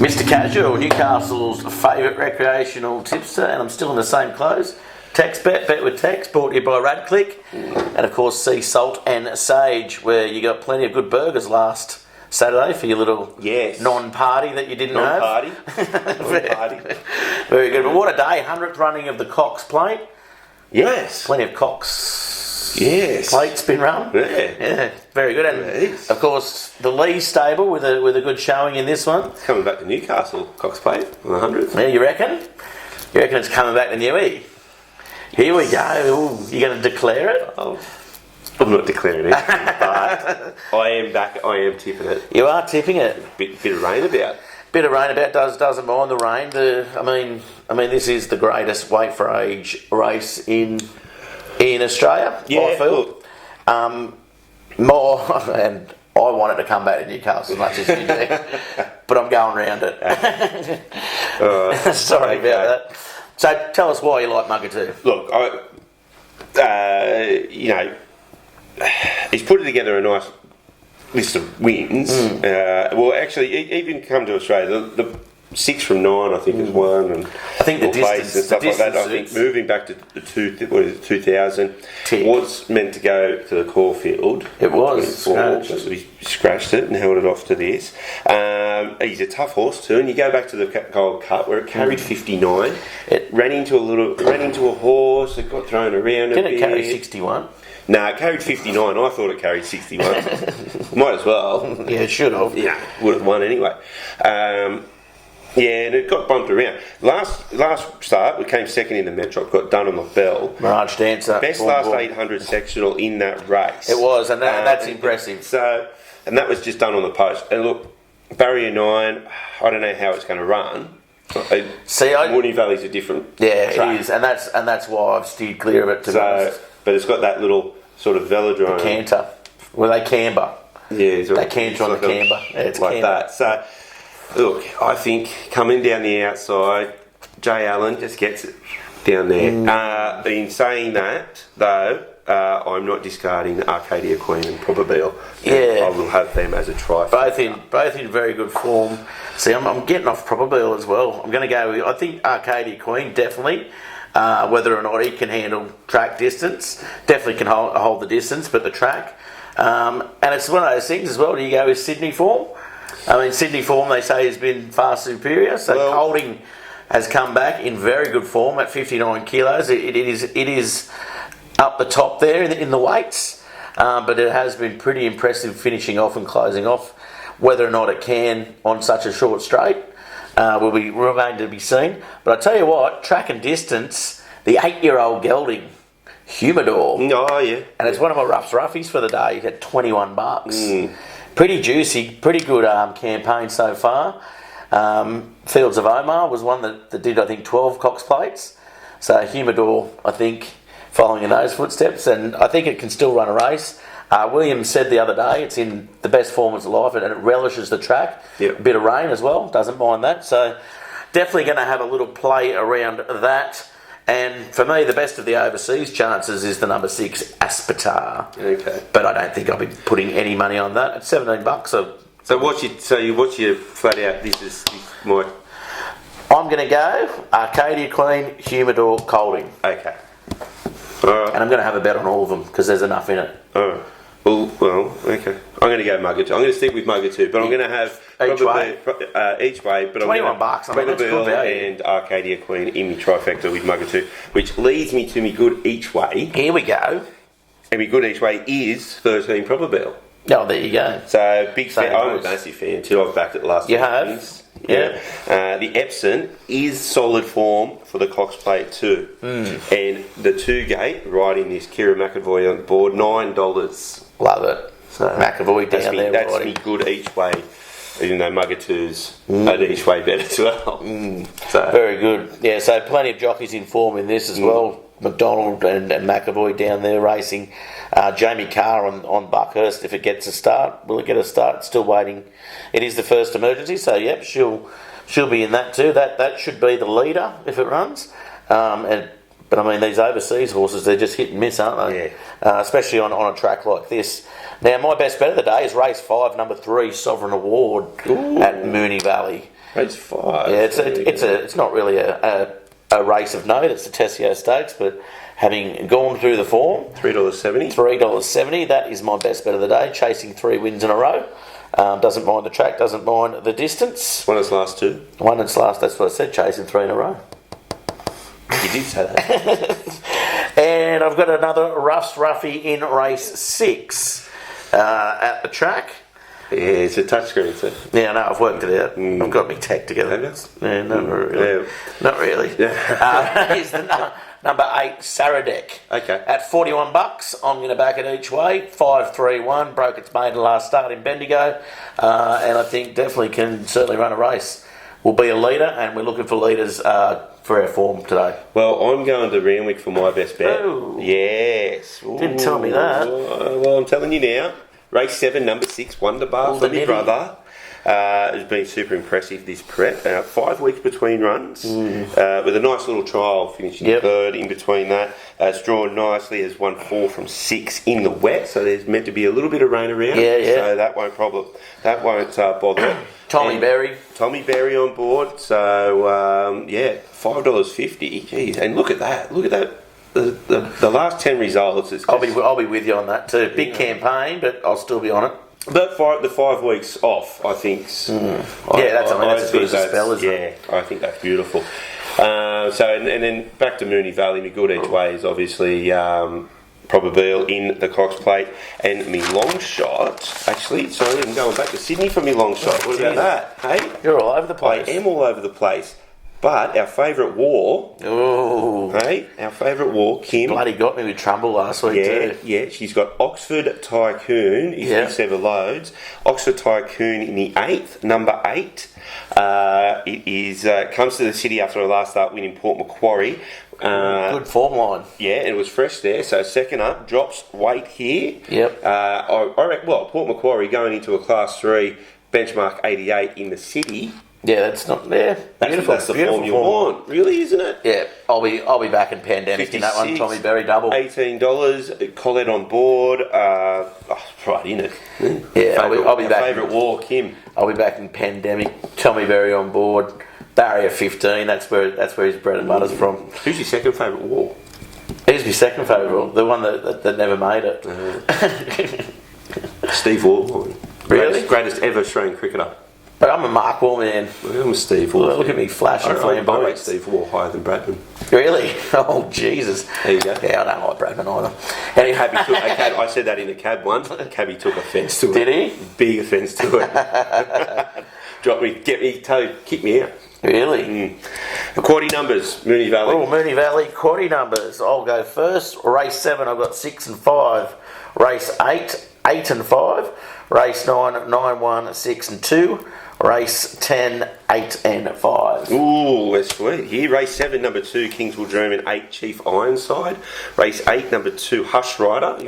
Mr. Casual, Newcastle's favourite recreational tipster, and I'm still in the same clothes. Text bet with text, brought to you by Radclick. And of course, Sea Salt and Sage, where you got plenty of good burgers last Saturday for your little non-party that you didn't have. Non-party. Very good. But what a day, 100th running of the Cox Plate. Yes. Plenty of Cox plates been run. Yeah. Very good. And of course, the Lee stable with a good showing in this one. It's coming back to Newcastle, Cox Plate, on the 100th. Yeah, you reckon? You reckon it's coming back to Newey? Here we go. Ooh, you going to declare it? Oh, I'm not declaring it, but I am back. I am tipping it. You are tipping it. Bit of rain about. Bit of rain about doesn't mind the rain. I mean, this is the greatest weight for age race in Australia. Yeah, I feel. More, and I wanted to come back to Newcastle as much as you do, but I'm going round it. Sorry about that. So tell us why you like Makybe. Look, he's put together a nice list of wins. Well, actually, even come to Australia, the 6 from 9, I think, is one, and I think the distance and stuff like that. I think moving back to the 2000 was meant to go to the Caulfield. It was scratched. So he scratched it and held it off to this. He's a tough horse too, and you go back to the Gold Cup where it carried 59. It ran into a horse. It got thrown around. Didn't it carry 61? No, it carried 59. I thought it carried 61. Might as well. Yeah, it should have. Yeah, would have won anyway. And it got bumped around. Last start, we came second in the Metro, got done on the bell. Mirage Dancer. Best last 800 sectional in that race. It was, and that's impressive. And that was just done on the post. And look, Barrier 9, I don't know how it's going to run. Moonee Valley's a different track. It is, and that's why I've steered clear of it. To be honest. But it's got that little sort of velodrome. The canter. Well, they camber. Yeah. They canter on the camber. Yeah, it's like camber. that. So, look, I think coming down the outside, Jay Allen just gets it down there. In saying that, though, I'm not discarding Arcadia Queen and Probabile. Yeah. I will have them as a try. Both in very good form. See, I'm getting off Probabile as well. I'm going to go with, I think Arcadia Queen, definitely. Whether or not he can handle track distance, definitely can hold the distance, but the track. And it's one of those things as well. Do you go with Sydney form? I mean, Sydney form, they say, has been far superior. So Holding has come back in very good form at 59 kilos. It is up the top there in the weights, but it has been pretty impressive finishing off and closing off. Whether or not it can on such a short straight will remain to be seen. But I tell you what, track and distance, the 8-year-old gelding, Humidor. Oh, yeah. And it's one of my roughies for the day at $21. Pretty juicy, pretty good campaign so far. Fields of Omar was one that did, I think, 12 Cox Plates. So Humidor, I think, following in those footsteps, and I think it can still run a race. Williams said the other day it's in the best form of its life, and it relishes the track. Yep. A bit of rain as well, doesn't mind that. So definitely going to have a little play around that. And for me, the best of the overseas chances is the number 6, Aspetar. Okay. But I don't think I'll be putting any money on that. It's $17. So what's your flat out? This is my. I'm going to go Arcadia Queen, Humidor, Colding. Okay. All right. And I'm going to have a bet on all of them because there's enough in it. All right. Well, okay. I'm going to go Makybe. I'm going to stick with Makybe too, but I'm going to have each way. But $21. I mean, that's good value. And Arcadia Queen in my trifecta with Makybe, which leads me to me good each way. Here we go. And my good each way is 13 Probabile. Oh, there you go. So big fan. I'm a massive fan too. I've backed it the last. You have. Years. Yeah. The Epsom is solid form for the Cox Plate too. And the 2 gate riding this Kira McAvoy on board, $9. Love it. So McAvoy down there. That's me good each way. Even though Mugger2's an each way bet as well. So. Very good. Yeah, so plenty of jockeys in form in this as well. McDonald and McAvoy down there racing. Jamie Carr on Buckhurst, if it gets a start. Will it get a start? Still waiting. It is the first emergency, so yep, she'll be in that too. That should be the leader if it runs. But I mean, these overseas horses, they're just hit and miss, aren't they? Yeah. Especially on a track like this. Now, my best bet of the day is race 5, number 3, Sovereign Award at Moonee Valley. Race 5. Yeah, it's not really a race of note. It's the Tessio Stakes, but having gone through the form, $3.70. $3.70. That is my best bet of the day. Chasing 3 wins in a row. Doesn't mind the track. Doesn't mind the distance. Won its last 2. Won its last. That's what I said. Chasing 3 in a row. You did say that. And I've got another roughie in race 6 at the track. Yeah, it's a touchscreen, sir. Yeah, no, I've worked it out. I've got my tech together. Yeah, not really. Not really. Here's the number 8, Saradek. Okay. At $41, I'm going to back it each way. 5-3-1, broke its maiden last start in Bendigo, and I think definitely can certainly run a race. We'll be a leader, and we're looking for leaders for our form today. Well, I'm going to Randwick for my best bet. Oh. Yes. Didn't tell me that. Well, I'm telling you now. Race 7, number 6, Wonder Bar for my brother. Has been super impressive this prep. 5 weeks between runs, with a nice little trial finishing third in between that. It's drawn nicely, has won 4 from 6 in the wet, so there's meant to be a little bit of rain around. So that won't bother it. Tommy Berry on board. So $5.50. Jeez, and look at that. The last 10 results. I'll be with you on that too. Big campaign, but I'll still be on it. But the 5 weeks off, I think. That's as good as a spell, isn't it? Yeah, I think that's beautiful. And then back to Moonee Valley. My good each way is obviously Probabile in the Cox Plate, and me long shot. Actually, sorry, I'm going back to Sydney for me long shot. What about that? Hey, you're all over the place. I am all over the place. But our favourite war, our favourite war, Kim. Bloody got me with Trumbull last week too. Yeah, she's got Oxford Tycoon, if this ever loads. Oxford Tycoon in the 8th, number 8. It is comes to the city after her last start win in Port Macquarie. Good form line. Yeah, and it was fresh there. So second up, drops weight here. Yep. I reckon, Port Macquarie going into a Class 3, benchmark 88 in the city. Yeah, that's not beautiful. That's the form you want, really, isn't it? Yeah, I'll be back in Pandemic in that one. Tommy Berry double. $18. Colette on board. Right in it. Yeah, I'll be back. Favourite war, Kim. I'll be back in Pandemic. Tommy Berry on board. Barrier 15. That's where his bread and butter's from. Who's your second favourite war? He's my second favourite war. The one that never made it. Steve Waugh. Really? Greatest ever Australian cricketer. But I'm a Mark Waugh man. I'm a Steve Waugh. Look at me flashing I rate Steve Waugh higher than Bradman. Really? Oh, Jesus. There you go. Yeah, I don't like Bradman either. Anyway. I said that in the cab once. Cabby took offence to it. Did he? Big offence to it. Drop me, get me, kick me out. Really? Quaddie numbers, Moonee Valley. Oh, Moonee Valley, quaddie numbers. I'll go first. Race 7, I've got 6 and 5. Race 8, 8 and 5. Race 9, 9, 1, 6 and 2. Race 10, 8 and 5. Ooh, that's sweet. Here, race 7, number 2, Kingswood Dream, and 8, Chief Ironside. Race 8, number 2, Hush Rider. I've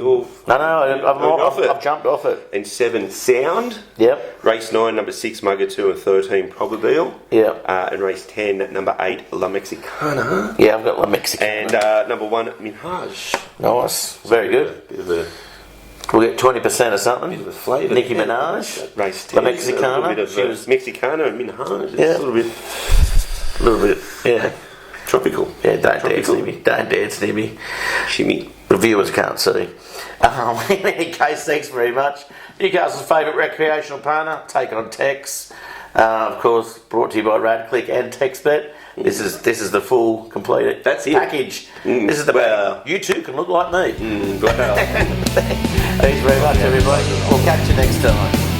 jumped off it. And 7, Sound. Yep. Race 9, number 6, Mugger 2, and 13, Probabile. Yep. And race 10, number 8, La Mexicana. Yeah, I've got La Mexicana. And number 1, Minhaj. Nice. Very good. Bit of a... We'll get 20% or something. Bit of a flavour. Nicki Minaj. Race 10. La Mexicana. A bit of Mexicana and Minhaj. Yeah. A little bit, yeah. Tropical. Yeah, don't dance near me. Don't dance near me. Shimmy. The viewers can't see. In any case, thanks very much. Newcastle's favourite recreational partner, Take On Tex. Of course, brought to you by Radclick and TextBet. This is the full, complete package. This is the package. You too can look like me. Wow. Thanks very much, everybody. We'll catch you next time.